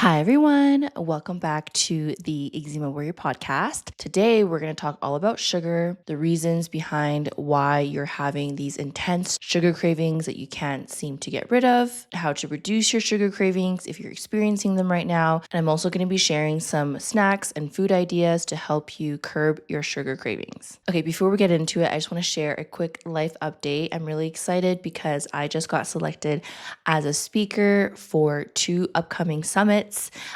Hi, everyone. Welcome back to the Eczema Warrior podcast. Today, we're going to talk all about sugar, the reasons behind why you're having these intense sugar cravings that you can't seem to get rid of, how to reduce your sugar cravings if you're experiencing them right now. And I'm also going to be sharing some snacks and food ideas to help you curb your sugar cravings. Okay, before we get into it, I just want to share a quick life update. I'm really excited because I just got selected as a speaker for 2 upcoming summits.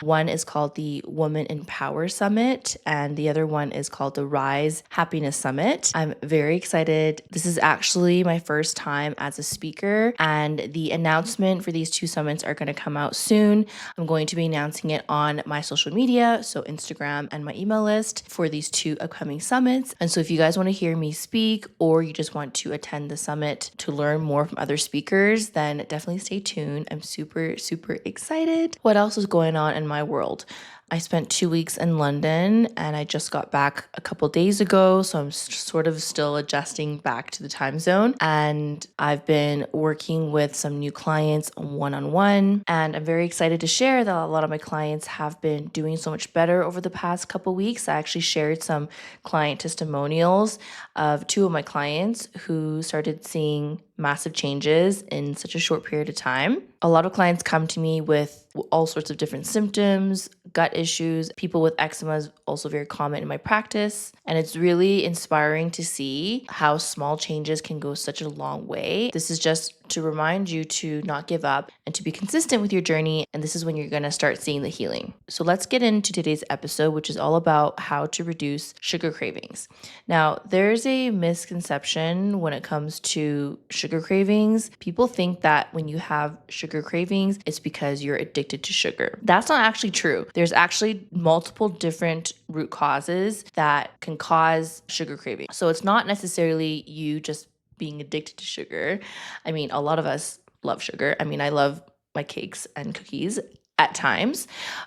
One is called the Woman in Power Summit, and the other one is called the Rise Happiness Summit. I'm very excited. This is actually my first time as a speaker, and the announcement for these 2 summits are going to come out soon. I'm going to be announcing it on my social media, so Instagram and my email list for these 2 upcoming summits. And so if you guys want to hear me speak or you just want to attend the summit to learn more from other speakers, then definitely stay tuned. I'm super excited. What else is going on in my world? I spent 2 weeks in London and I just got back a couple days ago, so I'm sort of still adjusting back to the time zone. And I've been working with some new clients one-on-one, and I'm very excited to share that a lot of my clients have been doing so much better over the past couple weeks. I actually shared some client testimonials of 2 of my clients who started seeing massive changes in such a short period of time. A lot of clients come to me with all sorts of different symptoms, gut issues. People with eczema is also very common in my practice. And it's really inspiring to see how small changes can go such a long way. This is just to remind you to not give up and to be consistent with your journey. And this is when you're going to start seeing the healing. So let's get into today's episode, which is all about how to reduce sugar cravings. Now, there's a misconception when it comes to sugar cravings. People think that when you have sugar cravings, it's because you're addicted to sugar. That's not actually true. There's actually multiple different root causes that can cause sugar craving. So it's not necessarily you just being addicted to sugar. I mean, a lot of us love sugar. I mean, I love my cakes and cookies at times,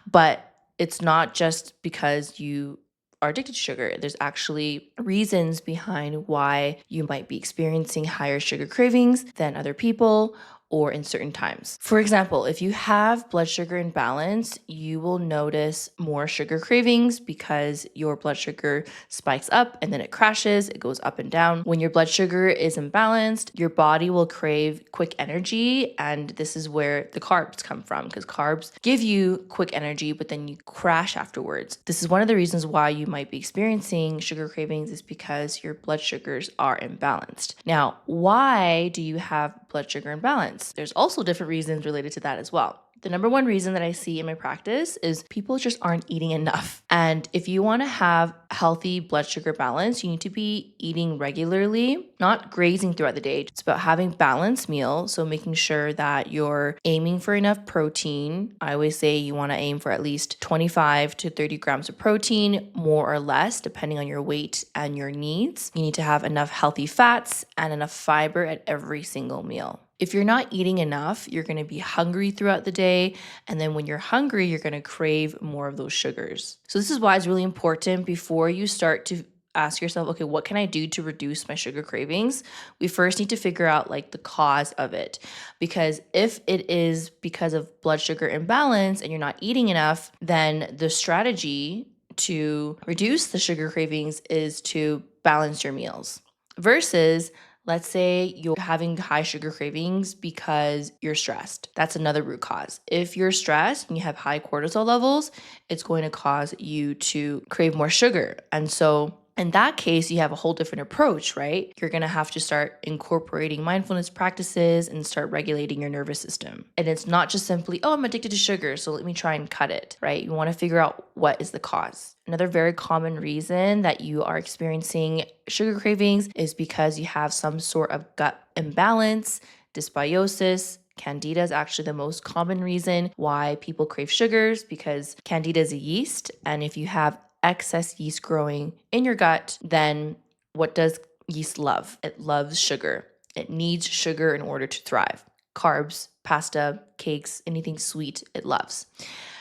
but it's not just because you are addicted to sugar. There's actually reasons behind why you might be experiencing higher sugar cravings than other people or in certain times. For example, if you have blood sugar imbalance, you will notice more sugar cravings because your blood sugar spikes up and then it crashes, it goes up and down. When your blood sugar is imbalanced, your body will crave quick energy, and this is where the carbs come from, because carbs give you quick energy, but then you crash afterwards. This is one of the reasons why you might be experiencing sugar cravings, is because your blood sugars are imbalanced. Now, why do you have blood sugar imbalance? There's also different reasons related to that as well. The number one reason that I see in my practice is people just aren't eating enough. And if you want to have healthy blood sugar balance, you need to be eating regularly, not grazing throughout the day. It's about having balanced meals. So making sure that you're aiming for enough protein. I always say you want to aim for at least 25 to 30 grams of protein, more or less, depending on your weight and your needs. You need to have enough healthy fats and enough fiber at every single meal. If you're not eating enough, you're going to be hungry throughout the day. And then when you're hungry, you're going to crave more of those sugars. So this is why it's really important, before you start to ask yourself, okay, what can I do to reduce my sugar cravings? We first need to figure out the cause of it. Because if it is because of blood sugar imbalance and you're not eating enough, then the strategy to reduce the sugar cravings is to balance your meals. Versus, let's say you're having high sugar cravings because you're stressed. That's another root cause. If you're stressed and you have high cortisol levels, it's going to cause you to crave more sugar. And so in that case, you have a whole different approach, right? You're going to have to start incorporating mindfulness practices and start regulating your nervous system. And it's not just simply, oh, I'm addicted to sugar, so let me try and cut it, right? You want to figure out what is the cause. Another very common reason that you are experiencing sugar cravings is because you have some sort of gut imbalance, dysbiosis. Candida is actually the most common reason why people crave sugars, because Candida is a yeast. And if you have excess yeast growing in your gut, then what does yeast love? It loves sugar. It needs sugar in order to thrive. Carbs, pasta, cakes, anything sweet, it loves.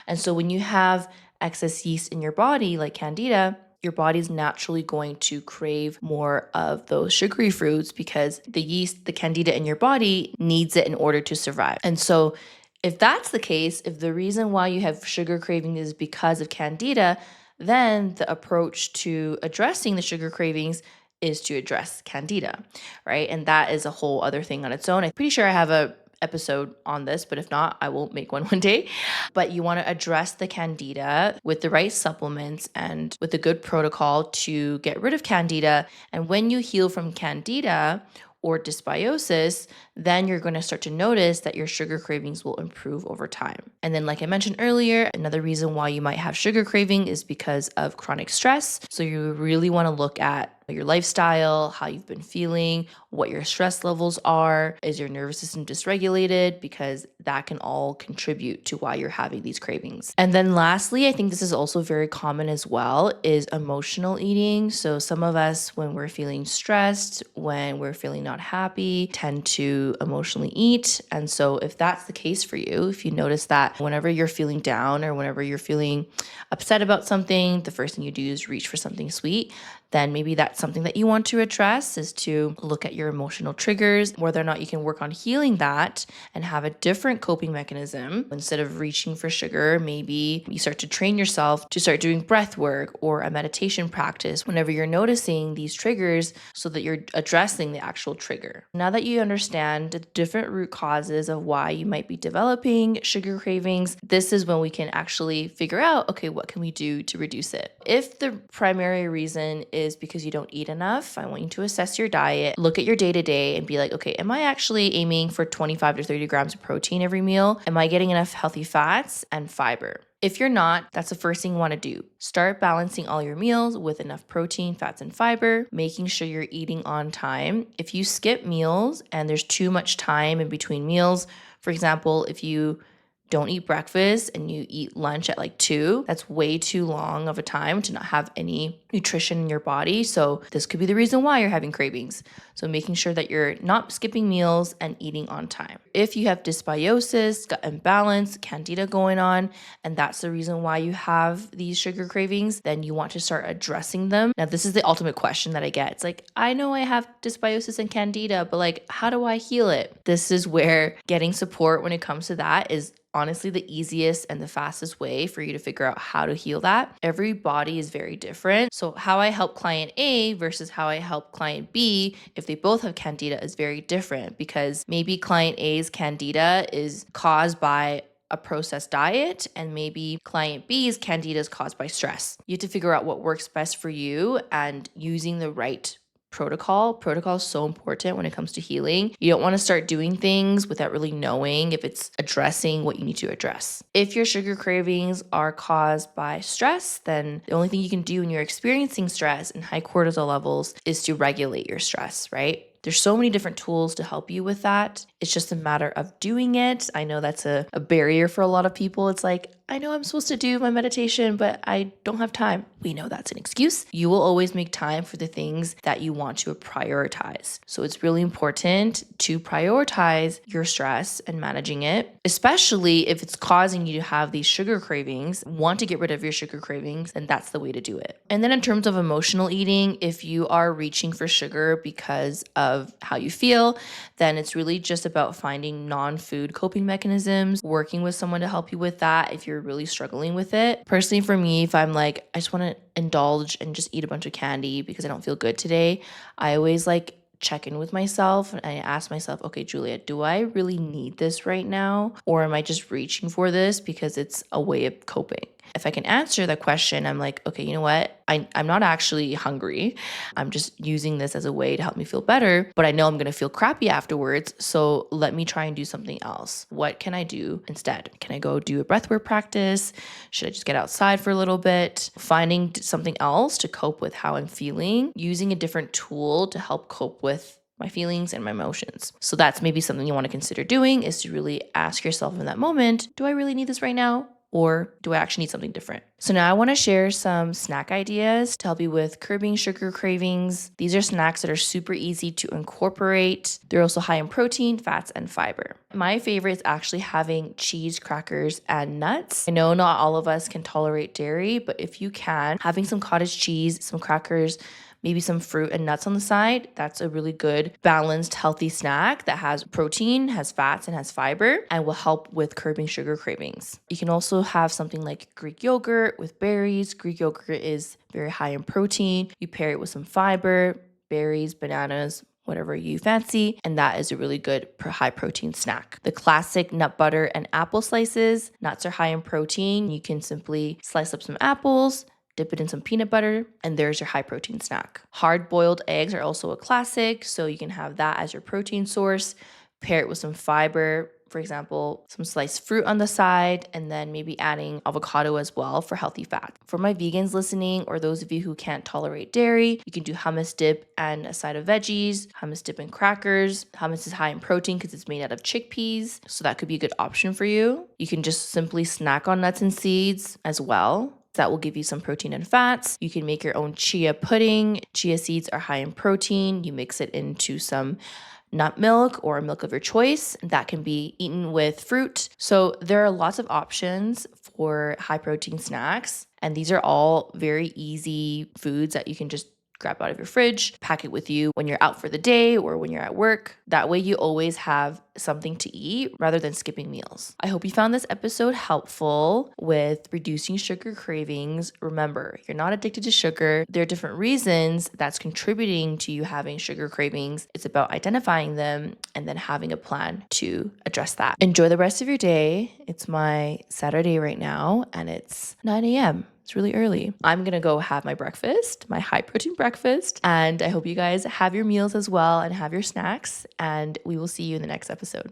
And so when you have excess yeast in your body, like Candida, your body's naturally going to crave more of those sugary fruits, because the yeast, the Candida in your body, needs it in order to survive. And so If that's the case, if the reason why you have sugar craving is because of Candida, then the approach to addressing the sugar cravings is to address Candida, right? And that is a whole other thing on its own. I'm pretty sure I have a episode on this, but if not, I will make one day. But you want to address the Candida with the right supplements and with a good protocol to get rid of Candida. And when you heal from Candida or dysbiosis, then you're going to start to notice that your sugar cravings will improve over time. And then, like I mentioned earlier, another reason why you might have sugar craving is because of chronic stress. So you really want to look at your lifestyle, how you've been feeling, what your stress levels are. Is your nervous system dysregulated? Because that can all contribute to why you're having these cravings. And then lastly, I think this is also very common as well, is emotional eating. So some of us, when we're feeling stressed, when we're feeling not happy, tend to emotionally eat. And so if that's the case for you, if you notice that whenever you're feeling down or whenever you're feeling upset about something, the first thing you do is reach for something sweet, then maybe that's something that you want to address, is to look at your emotional triggers, whether or not you can work on healing that and have a different coping mechanism. Instead of reaching for sugar, maybe you start to train yourself to start doing breath work or a meditation practice whenever you're noticing these triggers, so that you're addressing the actual trigger. Now that you understand the different root causes of why you might be developing sugar cravings, this is when we can actually figure out, okay, what can we do to reduce it? If the primary reason is because you don't eat enough, I want you to assess your diet, look at your day-to-day and be like, okay, am I actually aiming for 25 to 30 grams of protein every meal? Am I getting enough healthy fats and fiber? If you're not, that's the first thing you want to do. Start balancing all your meals with enough protein, fats, and fiber, making sure you're eating on time. If you skip meals and there's too much time in between meals, for example, if you don't eat breakfast and you eat lunch at like 2, that's way too long of a time to not have any nutrition in your body. So this could be the reason why you're having cravings. So making sure that you're not skipping meals and eating on time. If you have dysbiosis, gut imbalance, Candida going on, and that's the reason why you have these sugar cravings, then you want to start addressing them. Now, this is the ultimate question that I get. It's like, I know I have dysbiosis and Candida, but like, how do I heal it? This is where getting support when it comes to that is honestly the easiest and the fastest way for you to figure out how to heal that. Every body is very different. So how I help client A versus how I help client B, if they both have Candida, is very different, because maybe client A's Candida is caused by a processed diet, and maybe client B's Candida is caused by stress. You have to figure out what works best for you and using the right protocol. Protocol is so important when it comes to healing. You don't want to start doing things without really knowing if it's addressing what you need to address. If your sugar cravings are caused by stress, then the only thing you can do when you're experiencing stress and high cortisol levels is to regulate your stress, right? There's so many different tools to help you with that. It's just a matter of doing it. I know that's a barrier for a lot of people. It's like, I know I'm supposed to do my meditation, but I don't have time. We know that's an excuse. You will always make time for the things that you want to prioritize. So it's really important to prioritize your stress and managing it, especially if it's causing you to have these sugar cravings, want to get rid of your sugar cravings, then that's the way to do it. And then in terms of emotional eating, if you are reaching for sugar because of how you feel, then it's really just about finding non-food coping mechanisms, working with someone to help you with that if you're really struggling with it. Personally, for me, if I'm like, I just want to indulge and just eat a bunch of candy because I don't feel good today, I always like check in with myself and I ask myself, okay, Julia, do I really need this right now? Or am I just reaching for this because it's a way of coping? If I can answer that question, I'm like, okay, you know what? I'm not actually hungry. I'm just using this as a way to help me feel better, but I know I'm going to feel crappy afterwards. So let me try and do something else. What can I do instead? Can I go do a breathwork practice? Should I just get outside for a little bit? Finding something else to cope with how I'm feeling, using a different tool to help cope with my feelings and my emotions. So that's maybe something you want to consider doing, is to really ask yourself in that moment, do I really need this right now? Or do I actually need something different? So now I want to share some snack ideas to help you with curbing sugar cravings. These are snacks that are super easy to incorporate. They're also high in protein, fats, and fiber. My favorite is actually having cheese, crackers, and nuts. I know not all of us can tolerate dairy, but if you can, having some cottage cheese, some crackers, maybe some fruit and nuts on the side. That's a really good, balanced, healthy snack that has protein, has fats, and has fiber, and will help with curbing sugar cravings. You can also have something like Greek yogurt with berries. Greek yogurt is very high in protein. You pair it with some fiber, berries, bananas, whatever you fancy, and that is a really good high protein snack. The classic nut butter and apple slices. Nuts are high in protein. You can simply slice up some apples, dip it in some peanut butter, and there's your high protein snack. Hard boiled eggs are also a classic, so you can have that as your protein source. Pair it with some fiber, for example, some sliced fruit on the side, and then maybe adding avocado as well for healthy fat. For my vegans listening, or those of you who can't tolerate dairy, you can do hummus dip and a side of veggies, hummus dip and crackers. Hummus is high in protein because it's made out of chickpeas, so that could be a good option for you. You can just simply snack on nuts and seeds as well. That will give you some protein and fats. You can make your own chia pudding. Chia seeds are high in protein. You mix it into some nut milk or milk of your choice. That can be eaten with fruit. So there are lots of options for high protein snacks. And these are all very easy foods that you can just grab out of your fridge, pack it with you when you're out for the day or when you're at work. That way you always have something to eat rather than skipping meals. I hope you found this episode helpful with reducing sugar cravings. Remember, you're not addicted to sugar. There are different reasons that's contributing to you having sugar cravings. It's about identifying them and then having a plan to address that. Enjoy the rest of your day. It's my Saturday right now and it's 9 a.m. It's really early. I'm going to go have my breakfast, my high protein breakfast. And I hope you guys have your meals as well and have your snacks. And we will see you in the next episode.